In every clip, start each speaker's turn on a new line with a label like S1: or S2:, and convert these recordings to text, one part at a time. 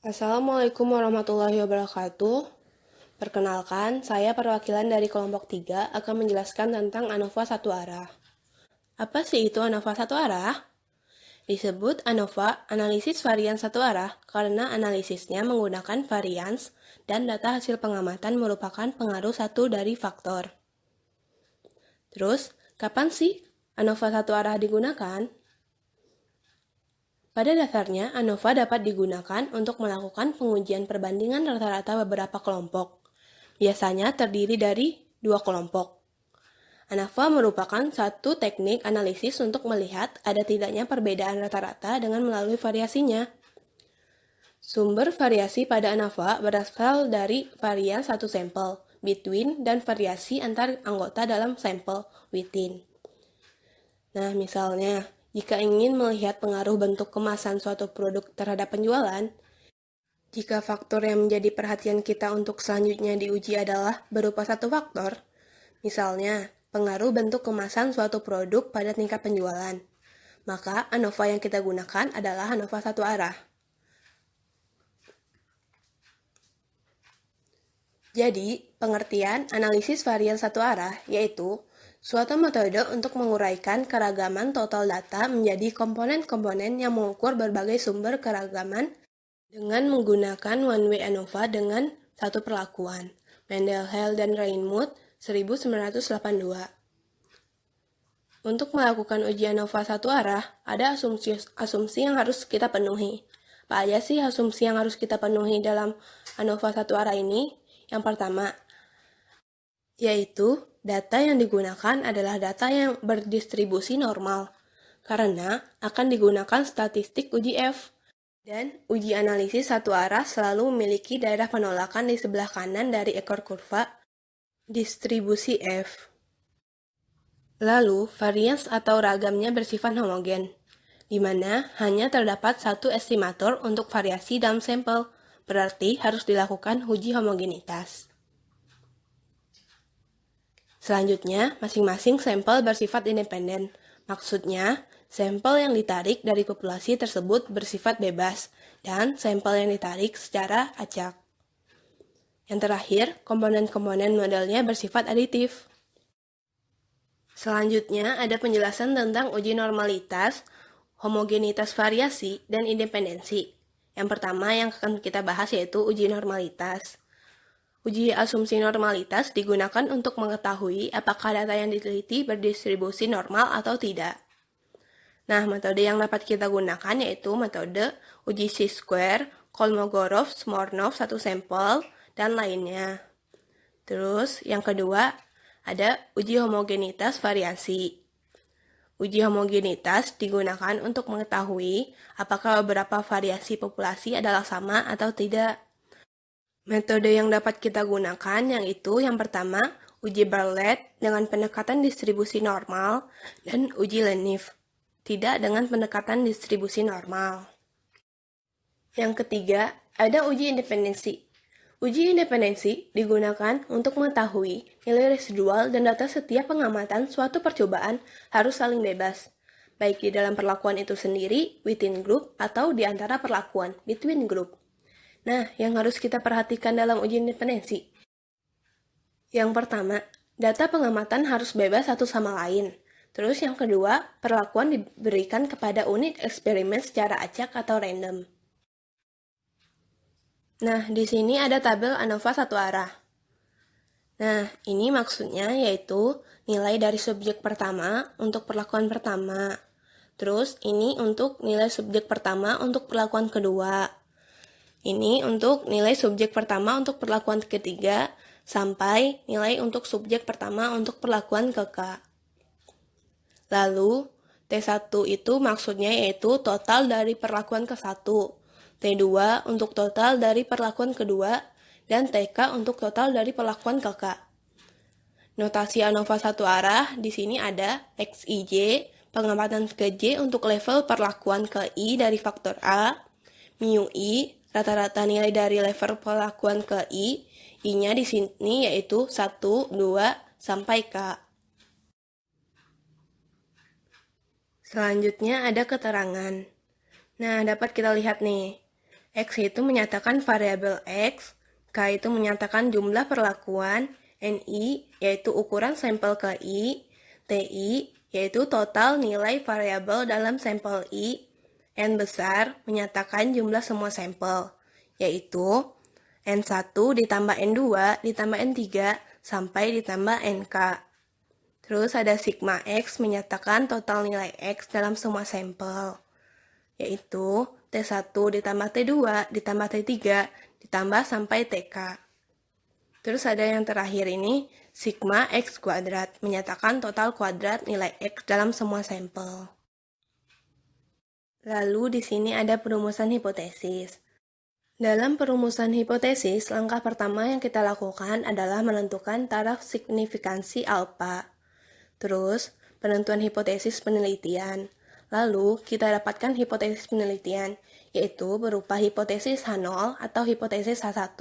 S1: Assalamualaikum warahmatullahi wabarakatuh. Perkenalkan, saya perwakilan dari kelompok 3 akan menjelaskan tentang ANOVA satu arah. Apa sih itu ANOVA satu arah? Disebut ANOVA, analisis varian satu arah, karena analisisnya menggunakan varians dan data hasil pengamatan merupakan pengaruh satu dari faktor. Terus, kapan sih ANOVA satu arah digunakan? Pada dasarnya, ANOVA dapat digunakan untuk melakukan pengujian perbandingan rata-rata beberapa kelompok. Biasanya terdiri dari 2 kelompok. ANOVA merupakan satu teknik analisis untuk melihat ada tidaknya perbedaan rata-rata dengan melalui variasinya. Sumber variasi pada ANOVA berasal dari varian satu sampel, between, dan variasi antar anggota dalam sampel, within. Nah, misalnya, jika ingin melihat pengaruh bentuk kemasan suatu produk terhadap penjualan, jika faktor yang menjadi perhatian kita untuk selanjutnya diuji adalah berupa satu faktor, misalnya pengaruh bentuk kemasan suatu produk pada tingkat penjualan, maka ANOVA yang kita gunakan adalah ANOVA satu arah. Jadi, pengertian analisis varian satu arah yaitu suatu metode untuk menguraikan keragaman total data menjadi komponen-komponen yang mengukur berbagai sumber keragaman dengan menggunakan one-way ANOVA dengan satu perlakuan. Mendenhall dan Reinmuth, 1982. Untuk melakukan uji ANOVA satu arah, ada asumsi yang harus kita penuhi. Apa aja sih asumsi yang harus kita penuhi dalam ANOVA satu arah ini? Yang pertama, yaitu data yang digunakan adalah data yang berdistribusi normal, karena akan digunakan statistik uji F. Dan uji analisis satu arah selalu memiliki daerah penolakan di sebelah kanan dari ekor kurva distribusi F. Lalu, varians atau ragamnya bersifat homogen, di mana hanya terdapat satu estimator untuk variasi dalam sampel, berarti harus dilakukan uji homogenitas. Selanjutnya, masing-masing sampel bersifat independen. Maksudnya, sampel yang ditarik dari populasi tersebut bersifat bebas, dan sampel yang ditarik secara acak. Yang terakhir, komponen-komponen modelnya bersifat aditif. Selanjutnya, ada penjelasan tentang uji normalitas, homogenitas variasi, dan independensi. Yang pertama yang akan kita bahas yaitu uji normalitas. Uji asumsi normalitas digunakan untuk mengetahui apakah data yang diteliti berdistribusi normal atau tidak. Nah, metode yang dapat kita gunakan yaitu metode uji C-square, Kolmogorov, Smirnov, satu sampel, dan lainnya. Terus, yang kedua, ada uji homogenitas variasi. Uji homogenitas digunakan untuk mengetahui apakah beberapa variasi populasi adalah sama atau tidak. Metode yang dapat kita gunakan yang pertama, uji Bartlett dengan pendekatan distribusi normal dan uji Lenif, tidak dengan pendekatan distribusi normal. Yang ketiga, ada uji independensi. Uji independensi digunakan untuk mengetahui nilai residual dan data setiap pengamatan suatu percobaan harus saling bebas, baik di dalam perlakuan itu sendiri, within group, atau di antara perlakuan, between group. Nah, yang harus kita perhatikan dalam uji independensi. Yang pertama, data pengamatan harus bebas satu sama lain. Terus yang kedua, perlakuan diberikan kepada unit eksperimen secara acak atau random. Nah, di sini ada tabel ANOVA satu arah. Nah, ini maksudnya yaitu nilai dari subjek pertama untuk perlakuan pertama. Terus, ini untuk nilai subjek pertama untuk perlakuan kedua. Ini untuk nilai subjek pertama untuk perlakuan ketiga, sampai nilai untuk subjek pertama untuk perlakuan ke-K. Lalu, T1 itu maksudnya yaitu total dari perlakuan ke-1, T2 untuk total dari perlakuan kedua, dan TK untuk total dari perlakuan ke-K. Notasi ANOVA satu arah di sini ada XIJ, pengamatan ke J untuk level perlakuan ke I dari faktor A, mu I, rata-rata nilai dari level perlakuan ke I, I-nya di sini yaitu 1, 2, sampai K. Selanjutnya ada keterangan. Nah, dapat kita lihat nih. X itu menyatakan variabel X, K itu menyatakan jumlah perlakuan, NI yaitu ukuran sampel ke I, TI yaitu total nilai variabel dalam sampel I, N besar menyatakan jumlah semua sampel, yaitu N1 ditambah N2 ditambah N3 sampai ditambah NK. Terus ada sigma X menyatakan total nilai X dalam semua sampel, yaitu T1 ditambah T2 ditambah T3 ditambah sampai TK. Terus ada yang terakhir ini, sigma X kuadrat, menyatakan total kuadrat nilai X dalam semua sampel. Lalu di sini ada perumusan hipotesis. Dalam perumusan hipotesis, langkah pertama yang kita lakukan adalah menentukan taraf signifikansi alfa. Terus, penentuan hipotesis penelitian. Lalu, kita dapatkan hipotesis penelitian, yaitu berupa hipotesis H0 atau hipotesis H1.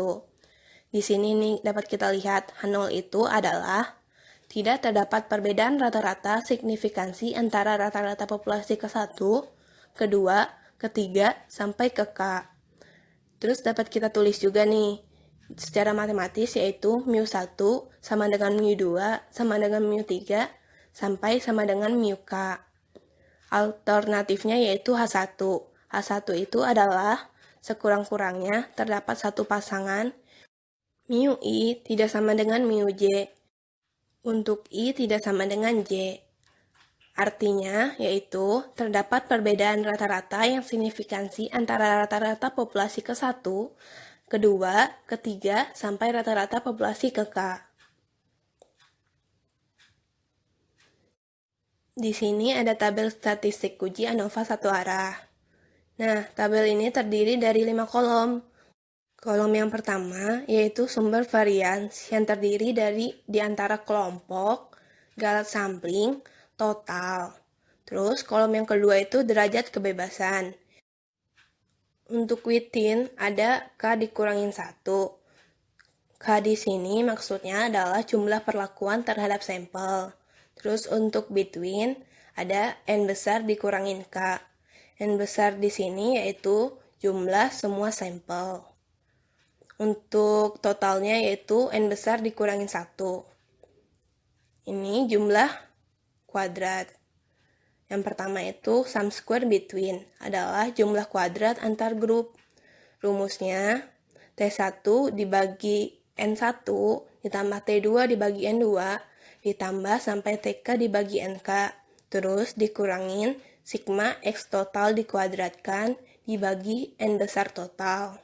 S1: Di sini nih dapat kita lihat H0 itu adalah tidak terdapat perbedaan rata-rata signifikansi antara rata-rata populasi ke-1, kedua, ketiga, sampai ke K. Terus dapat kita tulis juga nih secara matematis yaitu mu1 sama dengan mu2 sama dengan mu3 sampai sama dengan mu-K. Alternatifnya yaitu H1. H1 itu adalah sekurang-kurangnya terdapat satu pasangan mu I tidak sama dengan mu J. Untuk I tidak sama dengan J. Artinya yaitu terdapat perbedaan rata-rata yang signifikansi antara rata-rata populasi ke-1, kedua, ketiga, sampai rata-rata populasi ke K. Di sini ada tabel statistik uji ANOVA satu arah. Nah, tabel ini terdiri dari 5 kolom. Kolom yang pertama yaitu sumber varians yang terdiri di antara kelompok, galat sampling, total. Terus kolom yang kedua itu derajat kebebasan. Untuk within ada K dikurangin 1. K di sini maksudnya adalah jumlah perlakuan terhadap sampel. Terus untuk between ada N besar dikurangin K. N besar di sini yaitu jumlah semua sampel. Untuk totalnya yaitu N besar dikurangin 1. Ini jumlah kuadrat. Yang pertama itu sum square between adalah jumlah kuadrat antar grup. Rumusnya T1 dibagi N1 ditambah T2 dibagi N2 ditambah sampai TK dibagi NK. Terus dikurangin sigma X total dikuadratkan dibagi N besar total.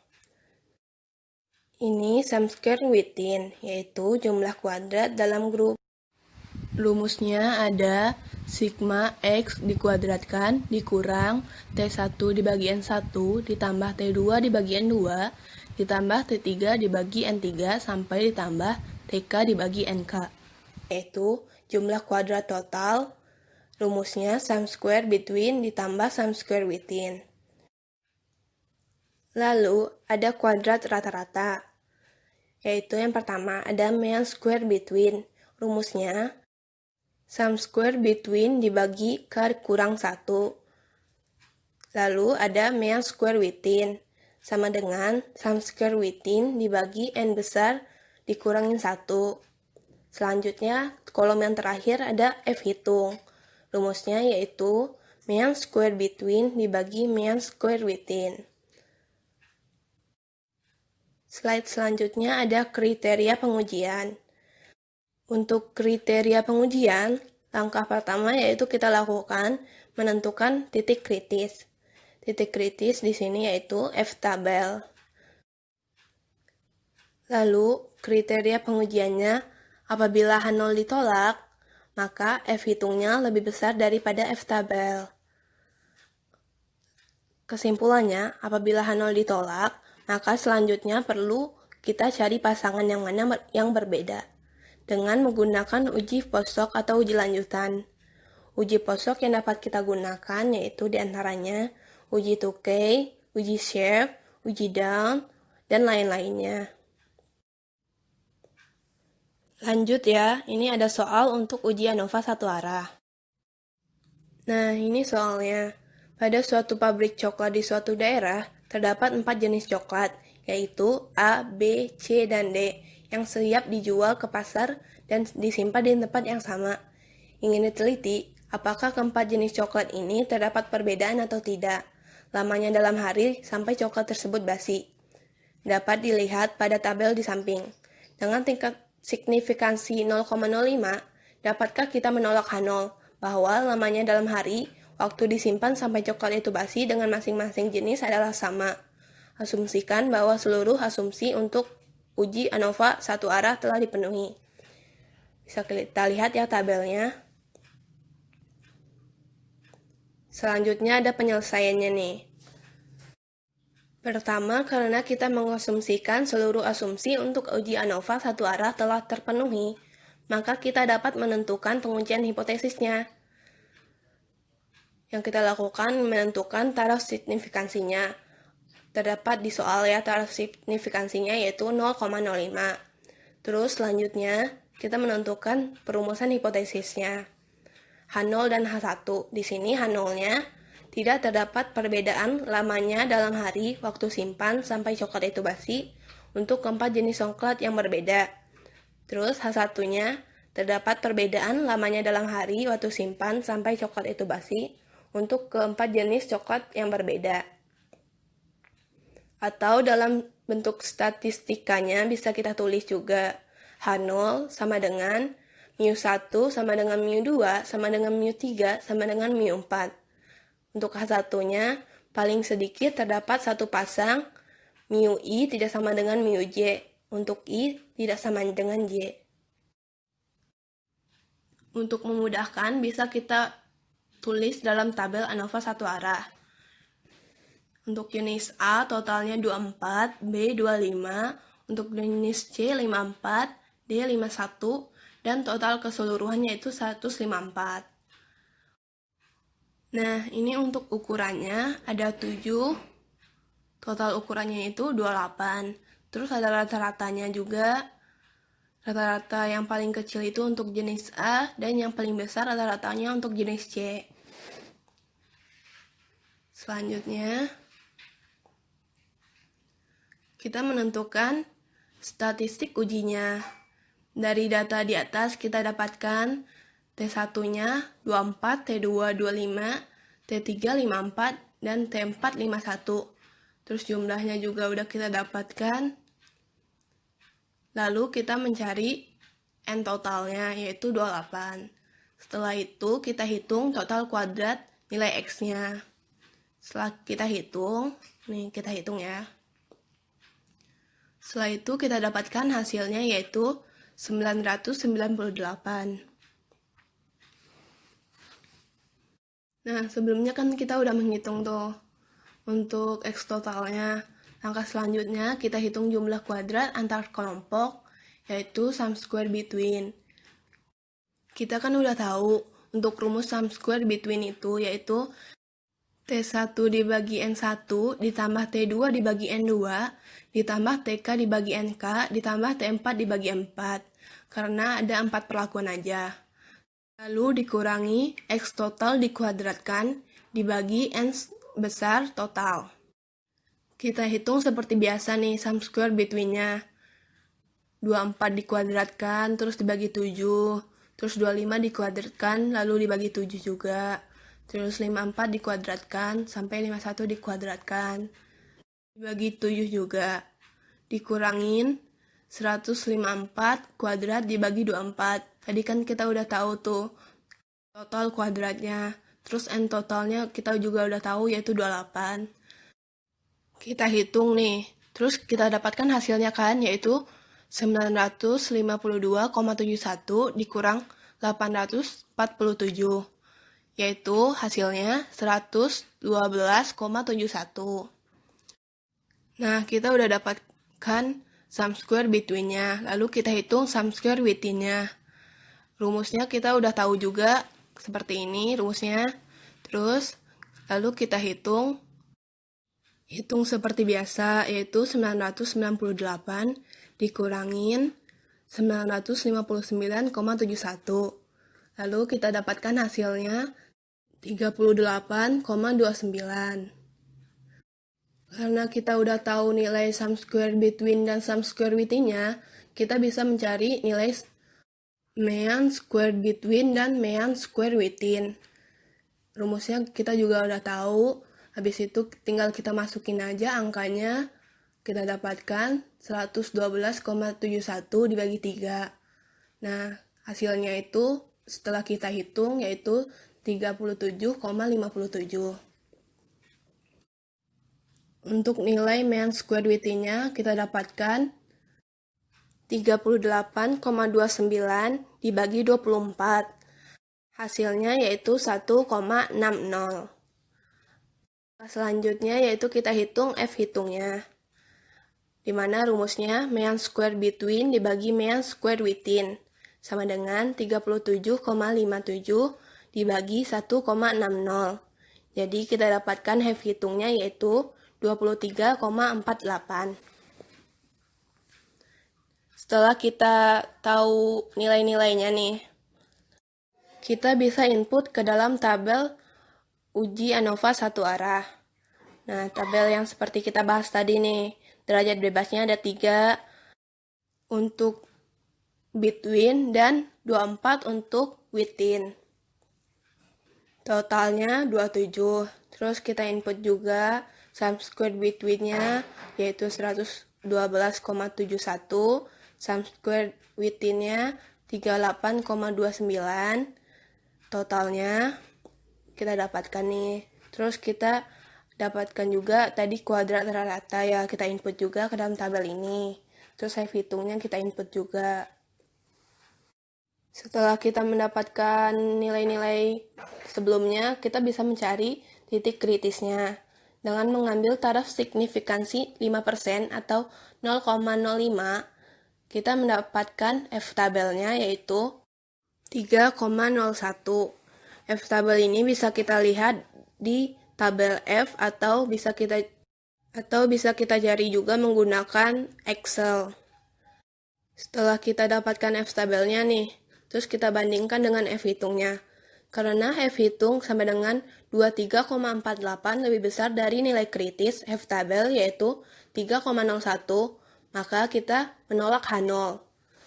S1: Ini sum square within, yaitu jumlah kuadrat dalam grup. Rumusnya ada sigma X dikuadratkan dikurang T1 dibagi N1 ditambah T2 dibagi N2 ditambah T3 dibagi N3 sampai ditambah TK dibagi NK, yaitu jumlah kuadrat total. Rumusnya sum square between ditambah sum square within. Lalu ada kuadrat rata-rata, yaitu yang pertama ada mean square between. Rumusnya sum square between dibagi K kurang 1. Lalu ada mean square within, sama dengan sum square within dibagi N besar dikurangin 1. Selanjutnya, kolom yang terakhir ada F hitung. Rumusnya yaitu mean square between dibagi mean square within. Slide selanjutnya ada kriteria pengujian. Untuk kriteria pengujian, langkah pertama yaitu kita lakukan menentukan titik kritis. Titik kritis di sini yaitu F tabel. Lalu, kriteria pengujiannya apabila H0 ditolak, maka F hitungnya lebih besar daripada F tabel. Kesimpulannya, apabila H0 ditolak, maka selanjutnya perlu kita cari pasangan yang mana yang berbeda dengan menggunakan uji post-hoc atau uji lanjutan. Uji post-hoc yang dapat kita gunakan yaitu diantaranya uji Tukey, uji Sharpe, uji Down, dan lain-lainnya. Lanjut ya, ini ada soal untuk uji ANOVA satu arah. Nah, ini soalnya. Pada suatu pabrik coklat di suatu daerah, Terdapat 4 jenis coklat, yaitu A, B, C, dan D, yang siap dijual ke pasar dan disimpan di tempat yang sama. Ingin diteliti, apakah keempat jenis coklat ini terdapat perbedaan atau tidak, lamanya dalam hari sampai coklat tersebut basi. Dapat dilihat pada tabel di samping. Dengan tingkat signifikansi 0,05, dapatkah kita menolak H0 bahwa lamanya dalam hari, waktu disimpan sampai coklat itu basi dengan masing-masing jenis adalah sama. Asumsikan bahwa seluruh asumsi untuk uji ANOVA satu arah telah dipenuhi. Bisa kita lihat ya tabelnya. Selanjutnya ada penyelesaiannya nih. Pertama, karena kita mengasumsikan seluruh asumsi untuk uji ANOVA satu arah telah terpenuhi, maka kita dapat menentukan pengujian hipotesisnya. Yang kita lakukan menentukan taraf signifikansinya. Terdapat di soal ya taraf signifikansinya yaitu 0,05. Terus selanjutnya kita menentukan perumusan hipotesisnya. H0 dan H1. Di sini H0-nya tidak terdapat perbedaan lamanya dalam hari waktu simpan sampai coklat itu basi untuk keempat jenis coklat yang berbeda. Terus H1-nya terdapat perbedaan lamanya dalam hari waktu simpan sampai coklat itu basi untuk keempat jenis coklat yang berbeda. Atau dalam bentuk statistikanya bisa kita tulis juga H0 sama dengan mu1 sama dengan mu2 sama dengan mu3 sama dengan mu4. Untuk H1-nya, paling sedikit terdapat satu pasang mu I tidak sama dengan mu J. Untuk I tidak sama dengan J. Untuk memudahkan, bisa kita tulis dalam tabel ANOVA satu arah. Untuk jenis A, totalnya 24, B 25, untuk jenis C 54, D 51, dan total keseluruhannya itu 154. Nah, ini untuk ukurannya ada 7, total ukurannya itu 28. Terus ada rata-ratanya juga, rata-rata yang paling kecil itu untuk jenis A, dan yang paling besar rata-ratanya untuk jenis C. Selanjutnya, kita menentukan statistik ujinya. Dari data di atas kita dapatkan T1-nya 24, T2 25, T3 54, dan T4 51. Terus jumlahnya juga udah kita dapatkan. Lalu kita mencari N totalnya, yaitu 28. Setelah itu kita hitung total kuadrat nilai X-nya. Setelah kita hitung, nih kita hitung ya. Setelah itu kita dapatkan hasilnya yaitu 998. Nah, sebelumnya kan kita udah menghitung tuh untuk X totalnya. Langkah selanjutnya kita hitung jumlah kuadrat antar kelompok, yaitu sum square between. Kita kan udah tahu untuk rumus sum square between itu yaitu T1 dibagi N1 ditambah T2 dibagi N2 ditambah TK dibagi NK ditambah T4 dibagi 4. Karena ada 4 perlakuan aja. Lalu dikurangi X total dikuadratkan dibagi N besar total. Kita hitung seperti biasa nih sum square between-nya. 24 dikuadratkan terus dibagi 7. Terus 25 dikuadratkan lalu dibagi 7 juga. Terus 54 dikuadratkan sampai 51 dikuadratkan. Dibagi 7 juga. Dikurangin 154 kuadrat dibagi 24. Tadi kan kita udah tahu tuh total kuadratnya. Terus N totalnya kita juga udah tahu yaitu 28. Kita hitung nih. Terus kita dapatkan hasilnya kan yaitu 952,71 dikurang 847. Yaitu hasilnya 112,71. Nah, kita udah dapatkan sum square between-nya. Lalu kita hitung sum square within-nya. Rumusnya kita udah tahu juga, seperti ini rumusnya. Terus, lalu kita hitung seperti biasa, yaitu 998 dikurangin 959,71. Lalu kita dapatkan hasilnya 38,29. Karena kita udah tahu nilai sum square between dan sum square within-nya, kita bisa mencari nilai mean square between dan mean square within. Rumusnya kita juga udah tahu, habis itu tinggal kita masukin aja angkanya, kita dapatkan 112,71 dibagi 3. Nah, hasilnya itu setelah kita hitung yaitu 37,57. Untuk nilai mean square within-nya kita dapatkan 38,29 dibagi 24. Hasilnya yaitu 1,60. Selanjutnya yaitu kita hitung F hitungnya. Di mana rumusnya mean square between dibagi mean square within sama dengan 37,57 dibagi 1,60. Jadi kita dapatkan F hitungnya yaitu 23,48. Setelah kita tahu nilai-nilainya nih, kita bisa input ke dalam tabel uji ANOVA satu arah. Nah, tabel yang seperti kita bahas tadi nih, derajat bebasnya ada 3 untuk between dan 24 untuk within. Totalnya 27. Terus kita input juga sum square between-nya yaitu 112,71, sum square within-nya 38,29. Totalnya kita dapatkan nih. Terus kita dapatkan juga tadi kuadrat rata ya, kita input juga ke dalam tabel ini. Terus saya hitungnya kita input juga. Setelah kita mendapatkan nilai-nilai sebelumnya, kita bisa mencari titik kritisnya dengan mengambil taraf signifikansi 5% atau 0,05. Kita mendapatkan F tabelnya yaitu 3,01. F tabel ini bisa kita lihat di tabel F atau bisa kita cari juga menggunakan Excel. Setelah kita dapatkan F tabelnya nih, terus kita bandingkan dengan F hitungnya. Karena F hitung sama dengan 23,48 lebih besar dari nilai kritis F tabel yaitu 3,01, maka kita menolak H0.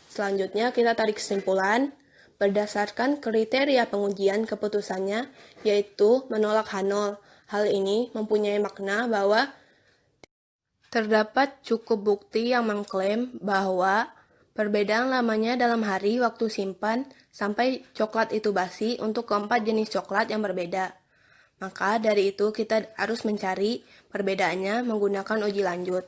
S1: Selanjutnya kita tarik kesimpulan berdasarkan kriteria pengujian keputusannya yaitu menolak H0. Hal ini mempunyai makna bahwa terdapat cukup bukti yang mengklaim bahwa perbedaan lamanya dalam hari waktu simpan sampai coklat itu basi untuk keempat jenis coklat yang berbeda. Maka dari itu kita harus mencari perbedaannya menggunakan uji lanjut.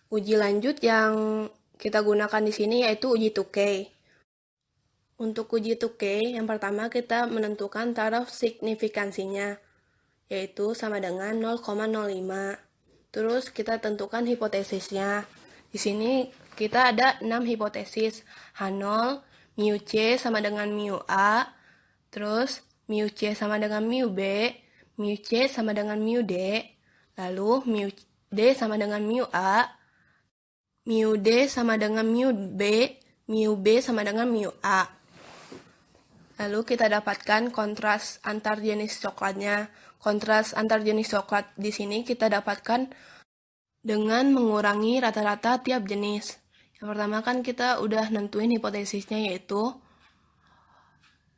S1: Uji lanjut yang kita gunakan di sini yaitu uji 2K. Untuk uji 2K, yang pertama kita menentukan taraf signifikansinya, yaitu sama dengan 0,05. Terus kita tentukan hipotesisnya. Di sini kita ada 6 hipotesis. H0, mu C sama dengan mu A, terus mu C sama dengan mu B, mu C sama dengan mu D, lalu mu D sama dengan mu A, mu D sama dengan mu B, mu B sama dengan mu A. Lalu kita dapatkan kontras antar jenis coklatnya. Kontras antar jenis coklat di sini kita dapatkan dengan mengurangi rata-rata tiap jenis. Yang pertama kan kita udah nentuin hipotesisnya yaitu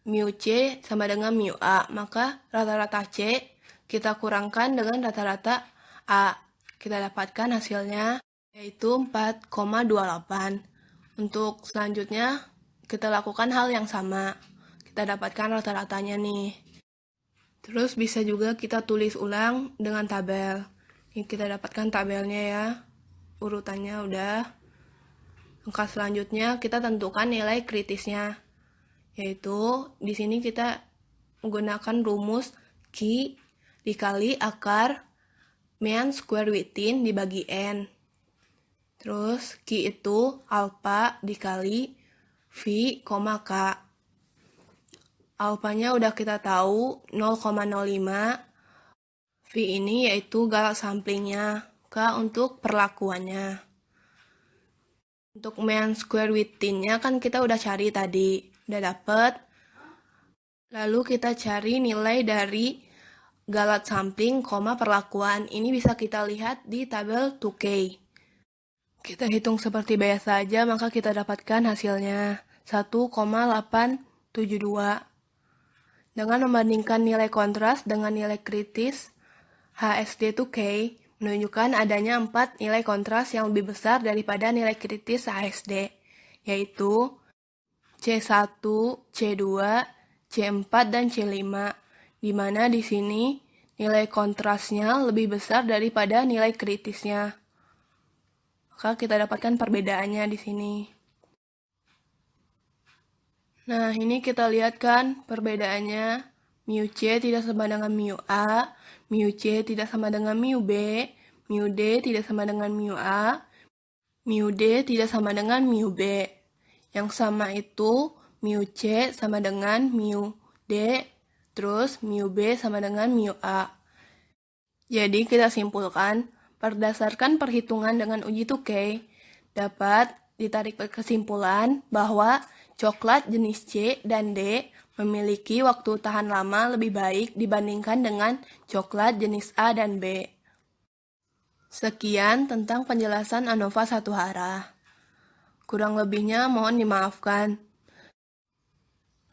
S1: mu C sama dengan mu A. Maka rata-rata C kita kurangkan dengan rata-rata A. Kita dapatkan hasilnya yaitu 4,28. Untuk selanjutnya kita lakukan hal yang sama. Kita dapatkan rata-ratanya nih. Terus bisa juga kita tulis ulang dengan tabel. Ini kita dapatkan tabelnya ya. Urutannya udah. Langkah selanjutnya kita tentukan nilai kritisnya. Yaitu di sini kita menggunakan rumus Q dikali akar mean square within dibagi N. Terus Q itu alpha dikali V, K. Alfanya udah kita tahu 0,05. V ini yaitu galak samplingnya. K untuk perlakuannya. Untuk mean square within-nya kan kita udah cari tadi. Udah dapet. Lalu kita cari nilai dari galat sampling, perlakuan. Ini bisa kita lihat di tabel 2K. Kita hitung seperti biasa saja, maka kita dapatkan hasilnya 1,872. Dengan membandingkan nilai kontras dengan nilai kritis, HSD 2K menunjukkan adanya 4 nilai kontras yang lebih besar daripada nilai kritis HSD, yaitu C1, C2, C4, dan C5, di mana di sini nilai kontrasnya lebih besar daripada nilai kritisnya. Maka kita dapatkan perbedaannya di sini. Nah, ini kita lihat kan perbedaannya. Mu C tidak sama dengan mu A, mu C tidak sama dengan mu B, mu D tidak sama dengan mu A, mu D tidak sama dengan mu B. Yang sama itu mu C sama dengan mu D, terus mu B sama dengan mu A. Jadi kita simpulkan, berdasarkan perhitungan dengan uji 2K, dapat ditarik kesimpulan bahwa coklat jenis C dan D memiliki waktu tahan lama lebih baik dibandingkan dengan coklat jenis A dan B. Sekian tentang penjelasan ANOVA satu arah. Kurang lebihnya mohon dimaafkan.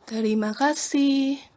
S1: Terima kasih.